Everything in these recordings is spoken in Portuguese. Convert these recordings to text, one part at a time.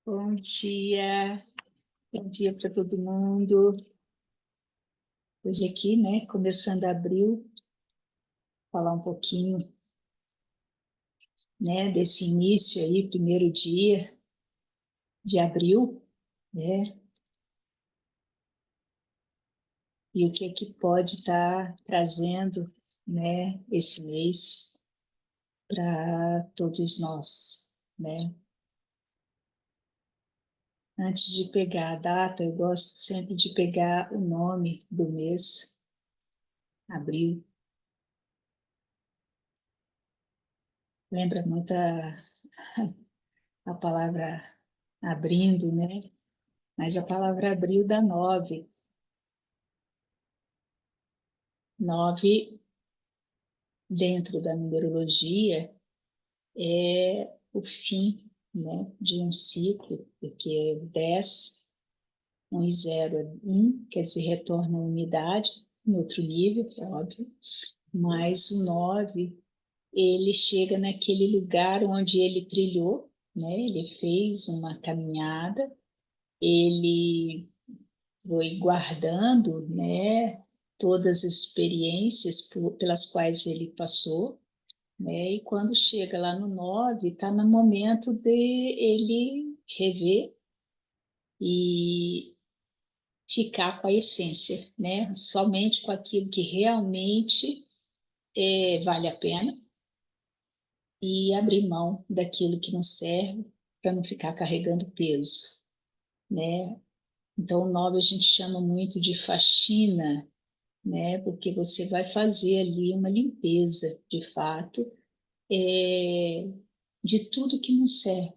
Bom dia para todo mundo. Hoje aqui, né, começando abril, falar um pouquinho, né, desse início aí, primeiro dia de abril, né, e o que é que pode estar trazendo, né, esse mês para todos nós, né. Antes de pegar a data, eu gosto sempre de pegar o nome do mês, abril. Lembra muito a palavra abrindo, né? Mas a palavra abril dá nove. Nove, dentro da numerologia, é o fim, né, de um ciclo, porque 10, 1 e 0 é 1, quer dizer, retorna à unidade, em outro nível, é óbvio, mas o 9, ele chega naquele lugar onde ele trilhou, né, ele fez uma caminhada, ele foi guardando, né, todas as experiências pelas quais ele passou, né, e quando chega lá no 9 está no momento de ele rever e ficar com a essência, né, somente com aquilo que realmente vale a pena e abrir mão daquilo que não serve para não ficar carregando peso, né. Então, o 9 a gente chama muito de faxina, né? Porque você vai fazer ali uma limpeza, de fato, é, de tudo que não serve,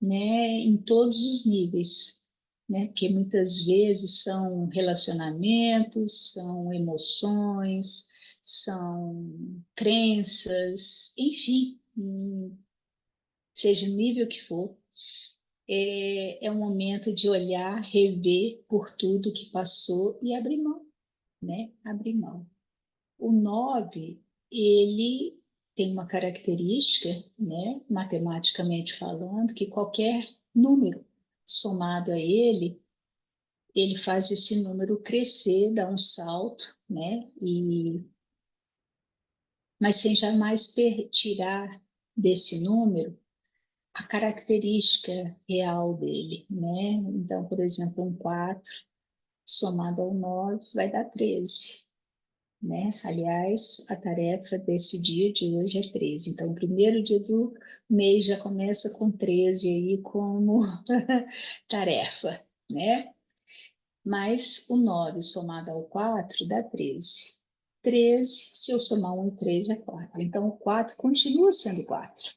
né? Em todos os níveis, né? Porque muitas vezes são relacionamentos, são emoções, são crenças, enfim, seja o nível que for, é um momento de olhar, rever por tudo que passou e abrir mão, né? Abrir mão. O 9 ele tem uma característica, né, matematicamente falando, que qualquer número somado a ele faz esse número crescer, dá um salto, né, mas sem jamais tirar desse número a característica real dele, né? Então, por exemplo, um 4 somado ao 9 vai dar 13. Né? Aliás, a tarefa desse dia de hoje é 13. Então, o primeiro dia do mês já começa com 13 aí como tarefa, né? Mas o 9 somado ao 4 dá 13. 13, se eu somar 1 e 3 é 4. Então, o 4 continua sendo 4,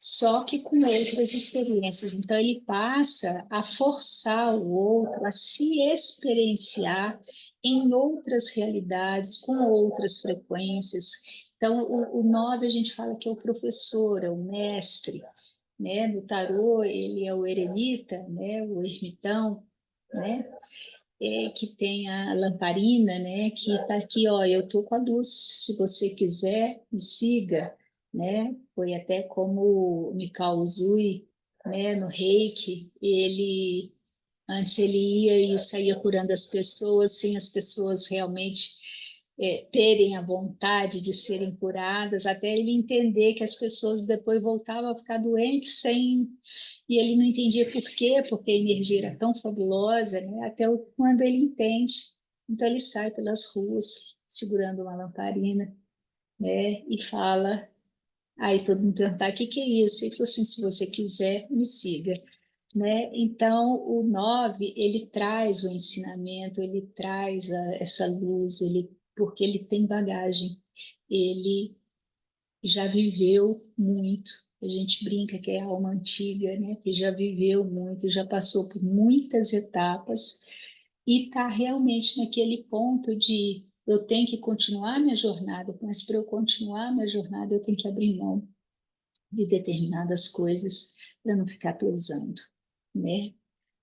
só que com outras experiências. Então, ele passa a forçar o outro a se experienciar em outras realidades, com outras frequências. Então, o 9 a gente fala que é o professor, é o mestre, né? No tarô, ele é o eremita, né? O ermitão, né? Que tem a lamparina, né? Que está aqui, ó, eu estou com a luz. Se você quiser, me siga, né? Foi até como o Mikao Uzui, né? No Reiki, ele antes ele ia e saía curando as pessoas, sem as pessoas realmente terem a vontade de serem curadas, até ele entender que as pessoas depois voltavam a ficar doentes sem. E ele não entendia por quê, porque a energia era tão fabulosa, né? Até quando ele entende. Então ele sai pelas ruas segurando uma lamparina, né? E fala. Aí todo mundo perguntar o que é isso? Ele falou assim: se você quiser, me siga, né? Então, o 9 ele traz o ensinamento, ele traz essa luz, porque ele tem bagagem, ele já viveu muito. A gente brinca que é a alma antiga, né? Que já viveu muito, já passou por muitas etapas e está realmente naquele ponto de eu tenho que continuar minha jornada, mas para eu continuar minha jornada eu tenho que abrir mão de determinadas coisas para não ficar pesando, né?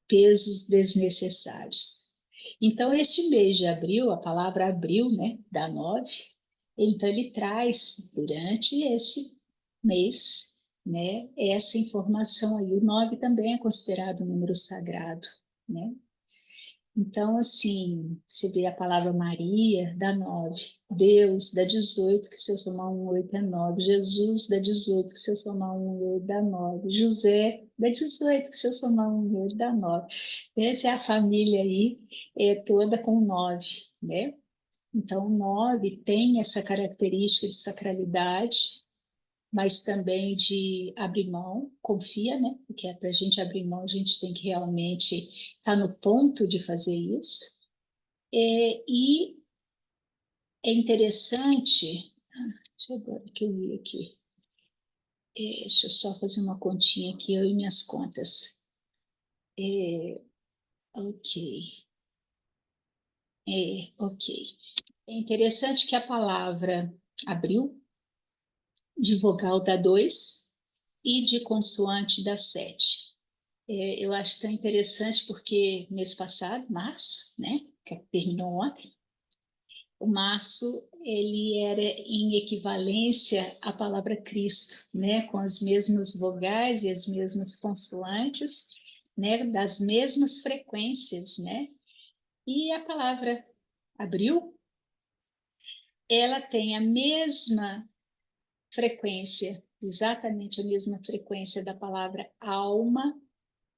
Pesos desnecessários. Então, este mês de abril, a palavra abril, né, dá 9, então ele traz, durante esse mês, né? Essa informação aí. O 9 também é considerado um número sagrado, né? Então, assim, se vê a palavra Maria, dá 9. Deus, dá 18, que se eu somar um 8 é 9. Jesus, dá 18, que se eu somar um 8 dá 9. José, dá 18, que se eu somar um 8 dá 9. Essa é a família aí, toda com 9, né? Então, o 9 tem essa característica de sacralidade, mas também de abrir mão, confia, né? Porque para a gente abrir mão, a gente tem que realmente estar no ponto de fazer isso. E é interessante, deixa eu ver o que eu vi aqui. Deixa eu só fazer uma continha aqui, eu e minhas contas. Ok, ok. É interessante que a palavra abriu, de vogal dá 2 e de consoante dá 7. Eu acho tão interessante porque mês passado, março, né, que terminou ontem, o março ele era em equivalência à palavra Cristo, né, com as mesmas vogais e as mesmas consoantes, né, das mesmas frequências, né, e a palavra abril, ela tem a mesma frequência, exatamente a mesma frequência da palavra alma.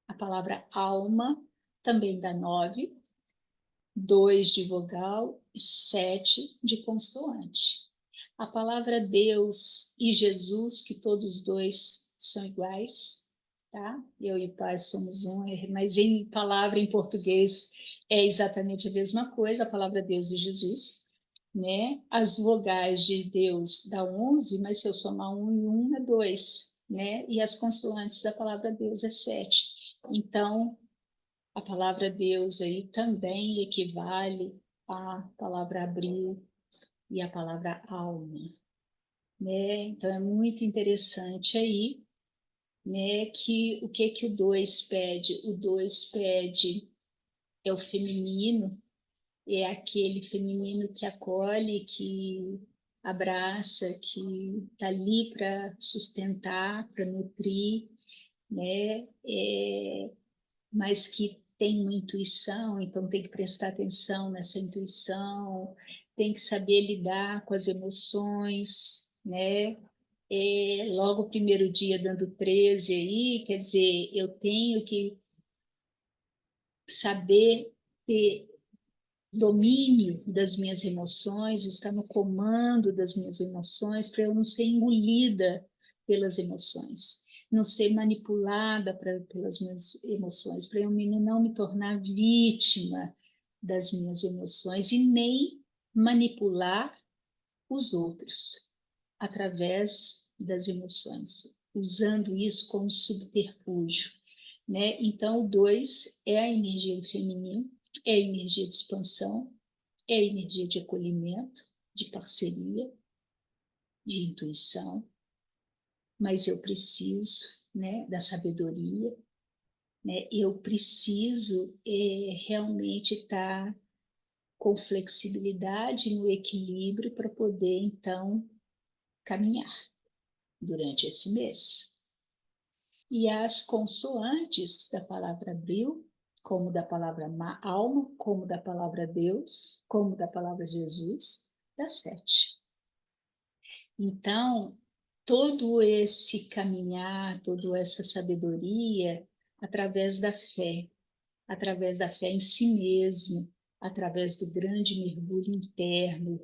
A palavra alma também dá 9, 2 de vogal e 7 de consoante. A palavra Deus e Jesus, que todos dois são iguais, tá? Eu e o Pai somos um, mas em palavra em português é exatamente a mesma coisa, a palavra Deus e Jesus, né? As vogais de Deus dá 11, mas se eu somar um e um é 2, né? E as consoantes da palavra Deus é 7. Então, a palavra Deus aí também equivale à palavra abril e à palavra alma, né? Então é muito interessante aí, né, que o que o 2 pede? O 2 pede é o feminino, é aquele feminino que acolhe, que abraça, que está ali para sustentar, para nutrir, né? Mas que tem uma intuição, então tem que prestar atenção nessa intuição, tem que saber lidar com as emoções, né? Logo o primeiro dia dando 13 aí, quer dizer, eu tenho que saber ter domínio das minhas emoções, estar no comando das minhas emoções, para eu não ser engolida pelas emoções, não ser manipulada pelas minhas emoções, para eu não me tornar vítima das minhas emoções e nem manipular os outros através das emoções, usando isso como subterfúgio, né? Então, o 2 é a energia do feminino, é a energia de expansão, é a energia de acolhimento, de parceria, de intuição, mas eu preciso, né, da sabedoria, né? Eu preciso realmente estar com flexibilidade no equilíbrio para poder, então, caminhar durante esse mês. E as consoantes da palavra abril, como da palavra alma, como da palavra Deus, como da palavra Jesus, dá 7. Então, todo esse caminhar, toda essa sabedoria, através da fé em si mesmo, através do grande mergulho interno,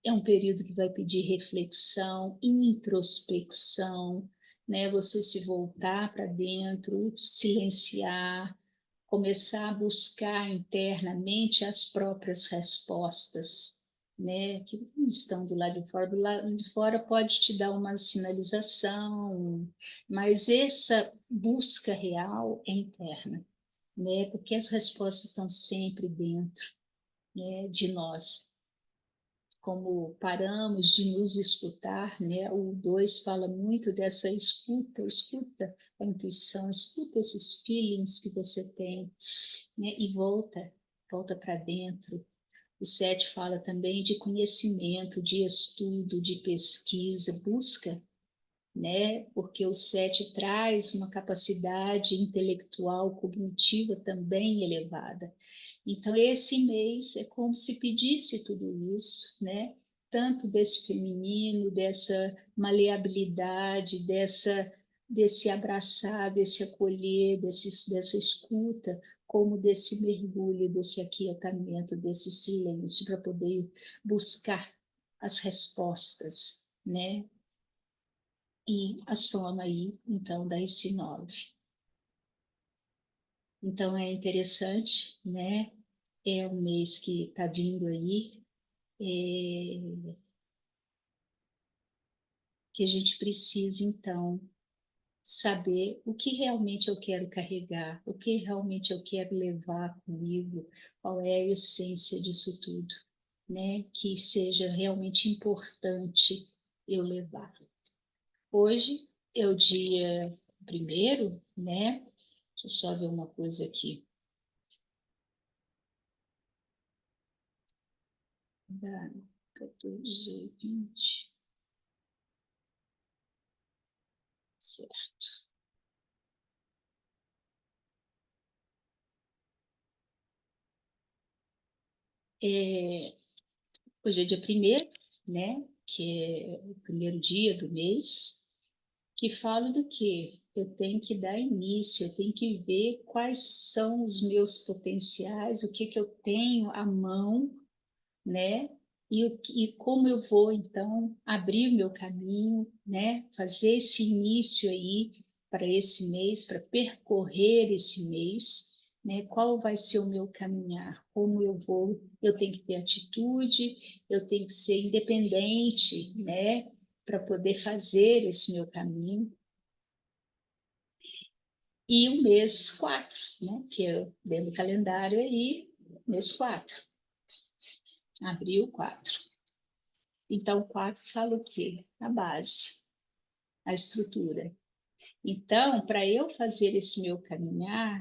é um período que vai pedir reflexão, introspecção, né? Você se voltar para dentro, silenciar, começar a buscar internamente as próprias respostas, né? Que não estão do lado de fora. Do lado de fora pode te dar uma sinalização, mas essa busca real é interna, né? Porque as respostas estão sempre dentro, né, de nós. Como paramos de nos escutar, né? O 2 fala muito dessa escuta, escuta a intuição, escuta esses feelings que você tem, né? E volta para dentro. O 7 fala também de conhecimento, de estudo, de pesquisa, busca né? Porque o 7 traz uma capacidade intelectual, cognitiva também elevada. Então, esse mês é como se pedisse tudo isso, né? Tanto desse feminino, dessa maleabilidade, desse abraçar, desse acolher, dessa escuta, como desse mergulho, desse aquietamento, desse silêncio, para poder buscar as respostas, né? E a soma aí, então, dá esse 9. Então, é interessante, né? É um mês que está vindo aí, é, que a gente precisa, então, saber o que realmente eu quero carregar, o que realmente eu quero levar comigo, qual é a essência disso tudo, né? Que seja realmente importante eu levar. Hoje é o dia primeiro, né? Deixa eu só ver uma coisa aqui. Da 14, 20, certo. É, hoje é dia primeiro, né? Que é o primeiro dia do mês, que fala do quê? Eu tenho que dar início, eu tenho que ver quais são os meus potenciais, o que que eu tenho à mão, né? E como eu vou, então, abrir o meu caminho, né? Fazer esse início aí para esse mês, para percorrer esse mês, né? Qual vai ser o meu caminhar? Como eu vou? Eu tenho que ter atitude, eu tenho que ser independente, né? Para poder fazer esse meu caminho. E o mês 4, né? Que eu dentro do calendário aí, mês 4, abril 4. Então, o 4 fala o quê? A base, a estrutura. Então, para eu fazer esse meu caminhar,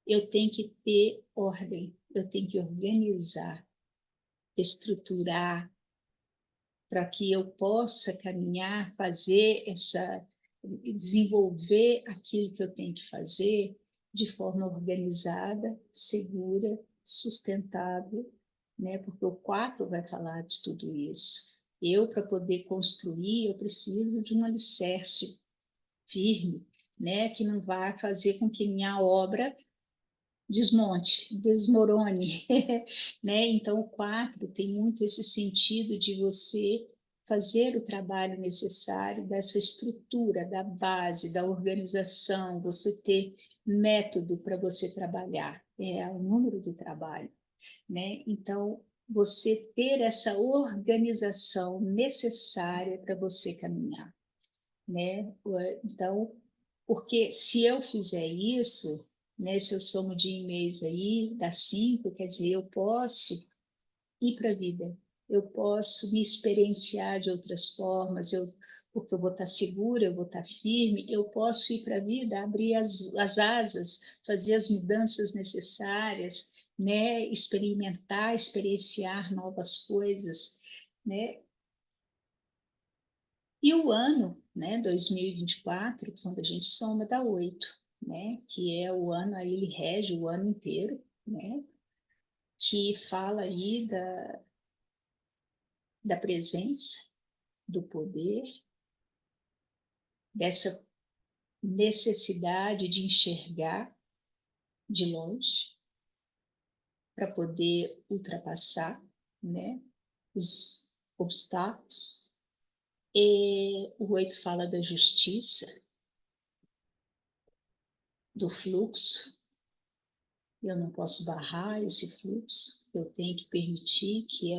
eu tenho que ter ordem, eu tenho que organizar, estruturar, para que eu possa caminhar, fazer desenvolver aquilo que eu tenho que fazer de forma organizada, segura, sustentável, né? Porque o 4 vai falar de tudo isso. Eu, para poder construir, eu preciso de um alicerce firme, né? Que não vai fazer com que minha obra desmonte, desmorone, né? Então, o 4 tem muito esse sentido de você fazer o trabalho necessário dessa estrutura, da base, da organização, você ter método para você trabalhar, é o número de trabalho, né? Então, você ter essa organização necessária para você caminhar, né? Então, porque se eu fizer isso, né, se eu somo dia e mês aí, dá 5, quer dizer, eu posso ir para a vida, eu posso me experienciar de outras formas, porque eu vou estar segura, eu vou estar firme, eu posso ir para a vida, abrir as asas, fazer as mudanças necessárias, né, experimentar, experienciar novas coisas, né? E o ano, né, 2024, quando a gente soma, dá 8, né, que é o ano, aí ele rege o ano inteiro, né, que fala aí da presença, do poder, dessa necessidade de enxergar de longe para poder ultrapassar, né, os obstáculos. E o 8 fala da justiça, do fluxo. Eu não posso barrar esse fluxo, eu tenho que permitir que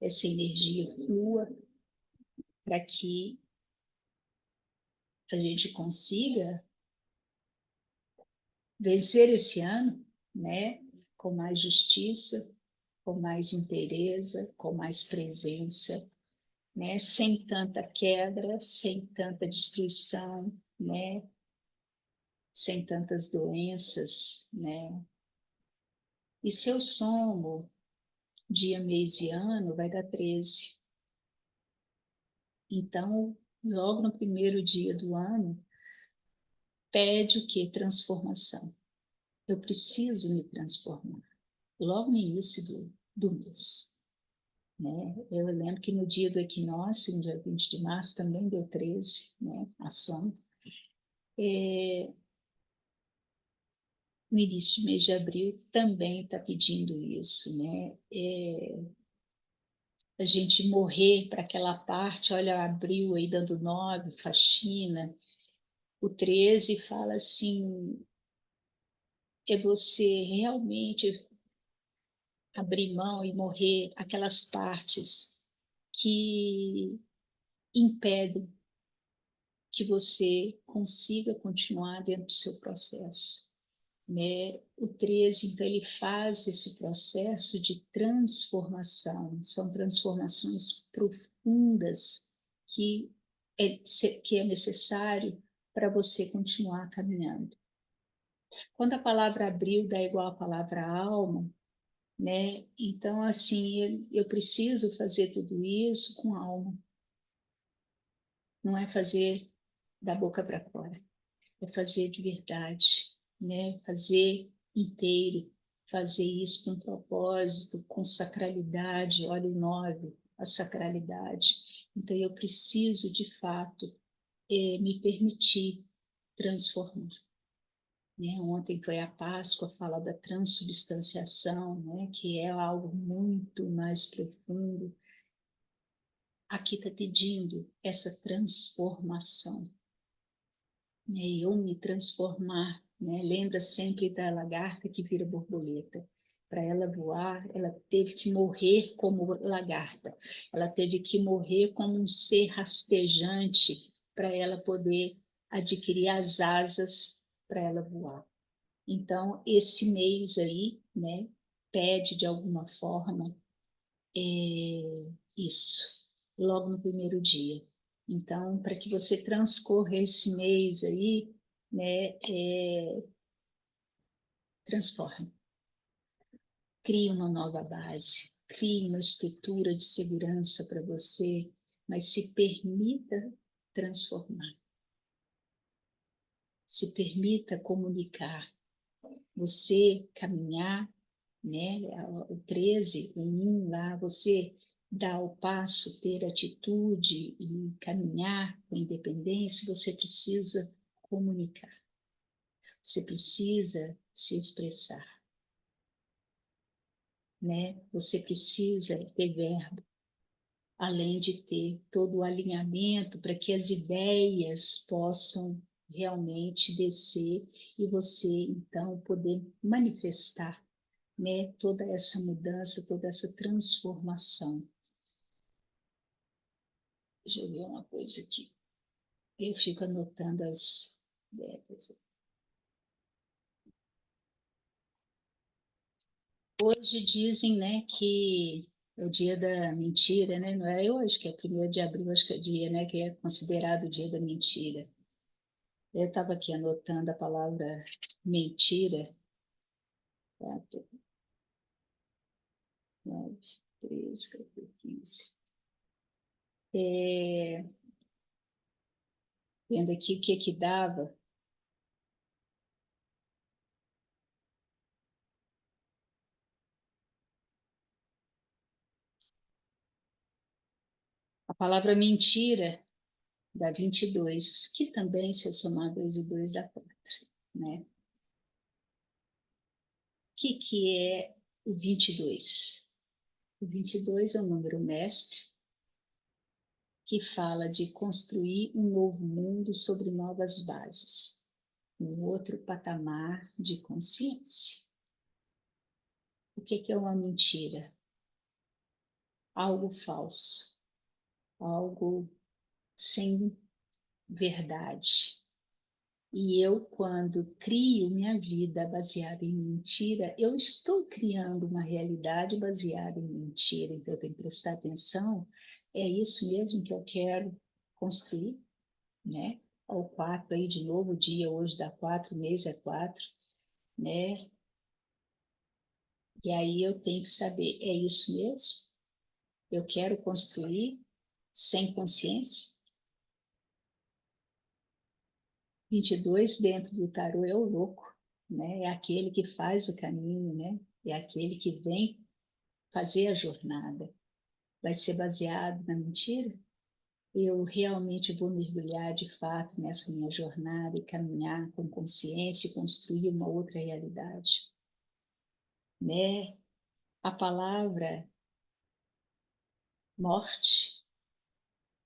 essa energia flua para que a gente consiga vencer esse ano, né, com mais justiça, com mais inteireza, com mais presença, né, sem tanta quebra, sem tanta destruição, né, sem tantas doenças, né. E se eu somo dia, mês e ano, vai dar 13. Então, logo no primeiro dia do ano, pede o quê? Transformação. Eu preciso me transformar. Logo no início do mês. Né? Eu lembro que no dia do equinócio, no dia 20 de março, também deu 13, né? A sombra. No início do mês de abril também está pedindo isso, né? A gente morrer para aquela parte, olha, abril aí dando 9, faxina. O 13 fala assim, é você realmente abrir mão e morrer aquelas partes que impedem que você consiga continuar dentro do seu processo. Né? O 13, então, ele faz esse processo de transformação, são transformações profundas que é necessário para você continuar caminhando. Quando a palavra abril dá igual à palavra alma, né? Então, assim, eu preciso fazer tudo isso com alma, não é fazer da boca para fora. É fazer de verdade, né? Fazer inteiro, fazer isso com propósito, com sacralidade. Olha o 9, a sacralidade. Então, eu preciso, de fato, me permitir transformar. Né? Ontem foi a Páscoa, fala da transubstanciação, né? Que é algo muito mais profundo. Aqui está pedindo essa transformação, né, eu me transformar, né? Lembra sempre da lagarta que vira borboleta. Para ela voar, ela teve que morrer como lagarta. Ela teve que morrer como um ser rastejante para ela poder adquirir as asas para ela voar. Então, esse mês aí, né, pede de alguma forma isso, logo no primeiro dia. Então, para que você transcorra esse mês aí, né, transforme. Crie uma nova base, crie uma estrutura de segurança para você, mas se permita transformar. Se permita comunicar. Você caminhar, né, o 13, o 1 lá, você dar o passo, ter atitude e caminhar com independência, você precisa comunicar. Você precisa se expressar, né? Você precisa ter verbo, além de ter todo o alinhamento para que as ideias possam realmente descer e você então poder manifestar, né, toda essa mudança, toda essa transformação. Deixa eu ver uma coisa aqui. Eu fico anotando as datas. Hoje dizem, né, que é o dia da mentira, né? Não é hoje, que é 1º de abril, acho que é o dia, né, que é considerado o dia da mentira. Eu estava aqui anotando a palavra mentira, tá? 9, 13, 14, 15. Vendo aqui o que que dava. A palavra mentira dá 22, que também, se eu somar 2 e 2, dá 4, né? O que é o 22? O 22 é o número mestre, que fala de construir um novo mundo sobre novas bases, um outro patamar de consciência. O que é uma mentira? Algo falso, algo sem verdade. E eu, quando crio minha vida baseada em mentira, eu estou criando uma realidade baseada em mentira. Então, eu tenho que prestar atenção. É isso mesmo que eu quero construir, né? O 4 aí de novo, o dia hoje dá 4, o mês é 4, né? E aí eu tenho que saber, é isso mesmo? Eu quero construir sem consciência? 22 dentro do tarô é o louco, né? É aquele que faz o caminho, né? É aquele que vem fazer a jornada. Vai ser baseado na mentira? Eu realmente vou mergulhar de fato nessa minha jornada e caminhar com consciência e construir uma outra realidade, né? A palavra morte,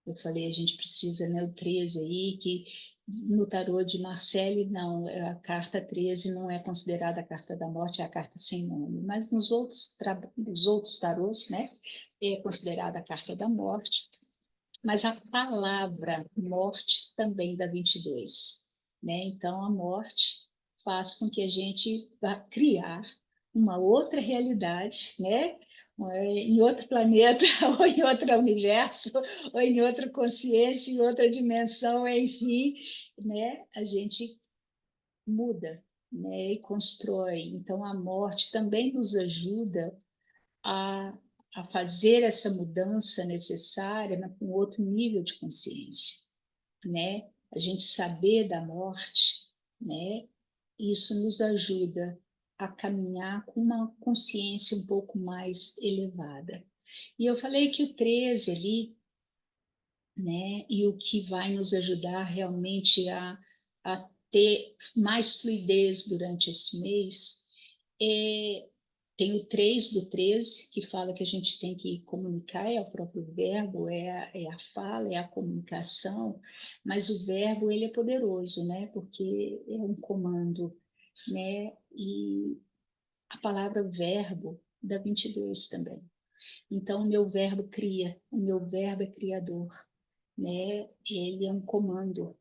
eu falei, a gente precisa, né, o 13 aí, que no tarô de Marcelle, não, a carta 13 não é considerada a carta da morte, é a carta sem nome, mas nos outros tarôs, né, é considerada a carta da morte, mas a palavra morte também dá 22, né? Então, a morte faz com que a gente vá criar uma outra realidade, né? Em outro planeta, ou em outro universo, ou em outra consciência, em outra dimensão, enfim, né? A gente muda, né? E constrói. Então, a morte também nos ajuda a, a fazer essa mudança necessária, né, com outro nível de consciência, né? A gente saber da morte, né? Isso nos ajuda a caminhar com uma consciência um pouco mais elevada. E eu falei que o 13 ali, né? E o que vai nos ajudar realmente a ter mais fluidez durante esse mês é, tem o 3 do 13, que fala que a gente tem que comunicar, é o próprio verbo, é a fala, é a comunicação, mas o verbo ele é poderoso, né? Porque é um comando, né? E a palavra verbo dá 22 também. Então, o meu verbo cria, o meu verbo é criador, né? Ele é um comando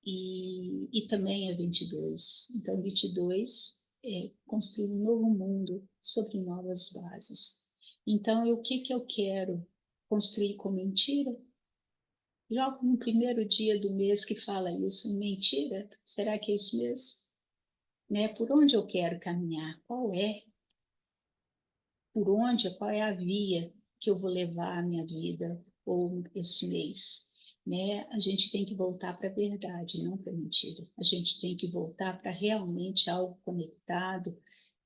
e também é 22. Então, 22 é construir um novo mundo sobre novas bases. Então, o que que eu quero construir com mentira? Logo no primeiro dia do mês que fala isso, mentira? Será que é isso mesmo? Né? Por onde eu quero caminhar? Qual é? Por onde, qual é a via que eu vou levar a minha vida ou esse mês, né? A gente tem que voltar para a verdade, não para a mentira. A gente tem que voltar para realmente algo conectado,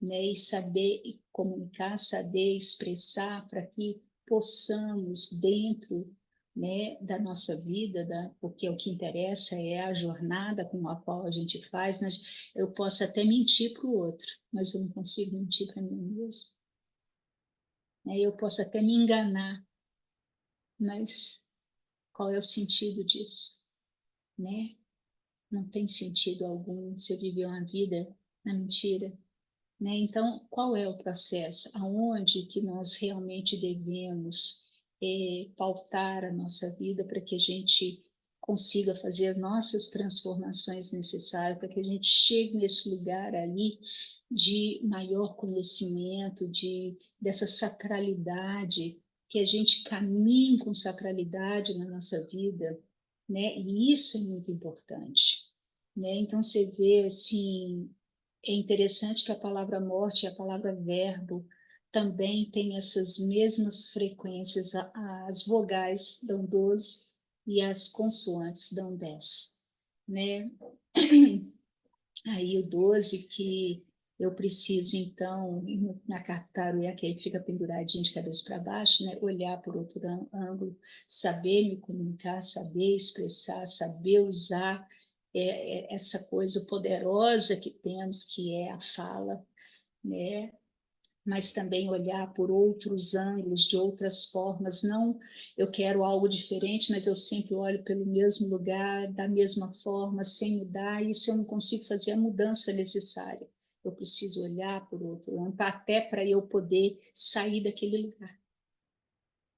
né? E saber comunicar, saber expressar para que possamos dentro, né, da nossa vida, porque o que interessa é a jornada com a qual a gente faz, né? Eu posso até mentir para o outro, mas eu não consigo mentir para mim mesmo, né? Eu posso até me enganar, mas qual é o sentido disso, né? Não tem sentido algum você viver uma vida na mentira, né? Então, qual é o processo? Aonde que nós realmente devemos pautar a nossa vida para que a gente consiga fazer as nossas transformações necessárias, para que a gente chegue nesse lugar ali de maior conhecimento, dessa sacralidade, que a gente caminhe com sacralidade na nossa vida, né? E isso é muito importante, né? Então você vê assim, é interessante que a palavra morte e a palavra verbo também têm essas mesmas frequências, as vogais dão 12 e as consoantes dão 10, né? Aí o 12 que eu preciso, então, na carta tarô é aquele que fica penduradinho de cabeça para baixo, né? Olhar por outro ângulo, saber me comunicar, saber expressar, saber usar essa coisa poderosa que temos, que é a fala, né? Mas também olhar por outros ângulos, de outras formas. Não, eu quero algo diferente, mas eu sempre olho pelo mesmo lugar, da mesma forma, sem mudar. Isso eu não consigo fazer a mudança necessária. Eu preciso olhar por outro ângulo, até para eu poder sair daquele lugar,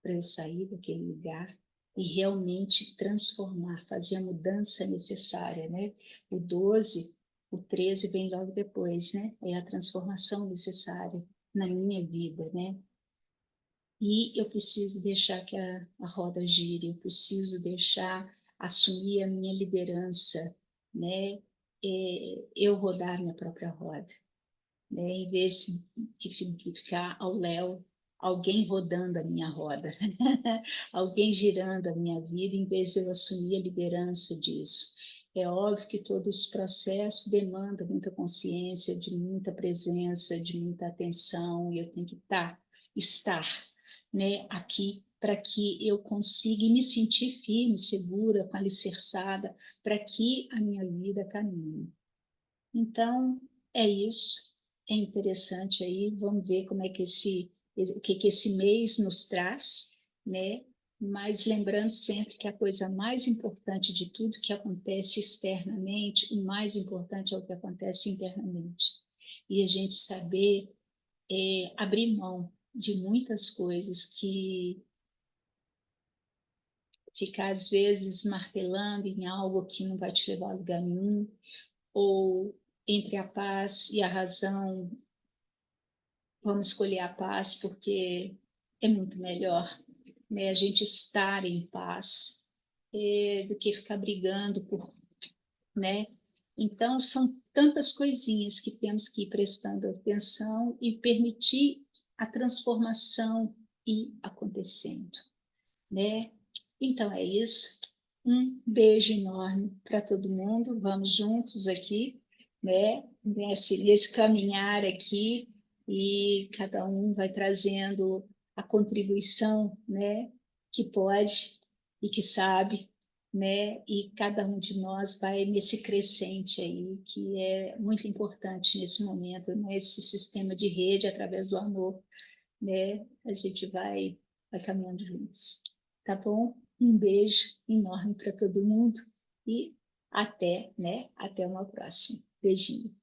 para eu sair daquele lugar e realmente transformar, fazer a mudança necessária, né? O 12, o 13 vem logo depois, né? É a transformação necessária na minha vida, né? E eu preciso deixar que a roda gire, eu preciso deixar assumir a minha liderança, né? Eu rodar minha própria roda, né? Em vez de ficar ao léu, alguém rodando a minha roda, alguém girando a minha vida, em vez de eu assumir a liderança disso. É óbvio que todos os processos demandam muita consciência, de muita presença, de muita atenção, e eu tenho que estar, né, aqui para que eu consiga me sentir firme, segura, alicerçada, para que a minha vida caminhe. Então, é isso. É interessante aí, vamos ver como é que o que esse mês nos traz, né? Mas lembrando sempre que a coisa mais importante de tudo que acontece externamente, o mais importante é o que acontece internamente. E a gente saber abrir mão de muitas coisas que ficar às vezes martelando em algo que não vai te levar a lugar nenhum, ou entre a paz e a razão, vamos escolher a paz porque é muito melhor, né, a gente estar em paz do que ficar brigando por, né? Então são tantas coisinhas que temos que ir prestando atenção e permitir a transformação ir acontecendo, né? Então é isso. Um beijo enorme para todo mundo. Vamos juntos aqui, né? Nesse caminhar aqui, e cada um vai trazendo a contribuição, né? Que pode e que sabe, né? E cada um de nós vai nesse crescente aí, que é muito importante nesse momento, né? Esse sistema de rede através do amor, né? A gente vai caminhando juntos. Tá bom? Um beijo enorme para todo mundo e até, né? Até uma próxima. Beijinho.